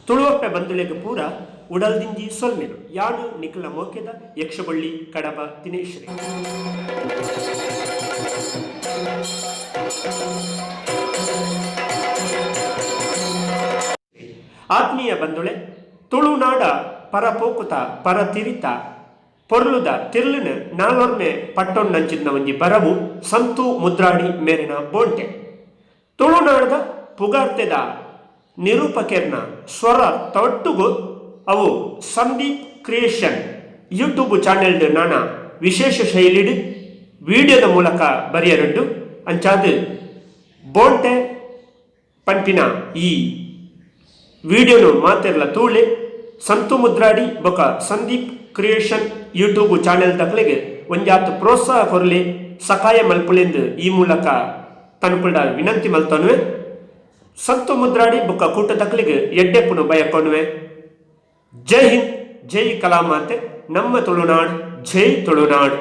ತುಳುವಪ್ಪೆ ಬಂದುಲೆಗೆ ಪೂರ ಉಡಲ್ದಿಂಜಿ ಸೊಲ್ಮೆರು ಯಾಡು ನಿಖಲ ಮೋಕೆದ ಯಕ್ಷಬಳ್ಳಿ ಕಡಬ ದಿನೇಶ್ವರಿ ಆತ್ಮೀಯ ಬಂಧುಳೆ ತುಳುನಾಡ ಪರಪೋಕುತ ಪರತಿರಿತ ಪೊರ್ಲುದ ತಿರ್ಲಿನ ನಾಲ್ವರ್ಮೆ ಪಟ್ಟೊನ್ನಂಚಿನ ಒಂಜಿ ಬರವು ಸಂತು ಮುದ್ರಾಡಿ ಮೇರಿನ ಬೋಂಟೆ ತುಳುನಾಡದ ಪುಗಾರ್ತೆದ ನಿರೂಪಕರ್ನ ಸ್ವರ ತೊಟ್ಟುಗು ಅವು ಸಂದೀಪ್ ಕ್ರಿಯೇಷನ್ ಯೂಟ್ಯೂಬ್ ಚಾನೆಲ್ ನಾನ ವಿಶೇಷ ಶೈಲಿಡ್ ವಿಡಿಯೋದ ಮೂಲಕ ಬರೆಯರಡ್ಡು ಅಂಚಾದ ಬೋಂಟೆ ಪಂಪಿನ ಈ ವಿಡಿಯೋನು ಮಾತೆರ್ಲ ತೂಳೆ ಸಂತು ಮುದ್ರಾಡಿ ಬೊಕ ಸಂದೀಪ್ ಕ್ರಿಯೇಷನ್ ಯೂಟ್ಯೂಬ್ ಚಾನೆಲ್ ತಕ್ಲೆಗೆ ಒಂಜಾತ್ ಪ್ರೋತ್ಸಾಹ ಕೊರಲಿ ಸಹಾಯ ಮಲ್ಪುಲೆಂದು ಈ ಮೂಲಕ ತನ್ಕುಳ್ಳ ವಿನಂತಿ ಮಲ್ತನುವೆ ಸಂತು ಮುದ್ರಾಡಿ ಬೊಕ್ಕ ಕೂಟ ತಕ್ಲಿಗೆ ಎಡ್ಡೆಪ್ಪುನು ಬಯಕೊನುವೆ. ಜೈ ಹಿಂದ್, ಜೈ ಕಲಾಮಾತೆ, ನಮ್ಮ ತುಳುನಾಡ್, ಜೈ ತುಳುನಾಡ್.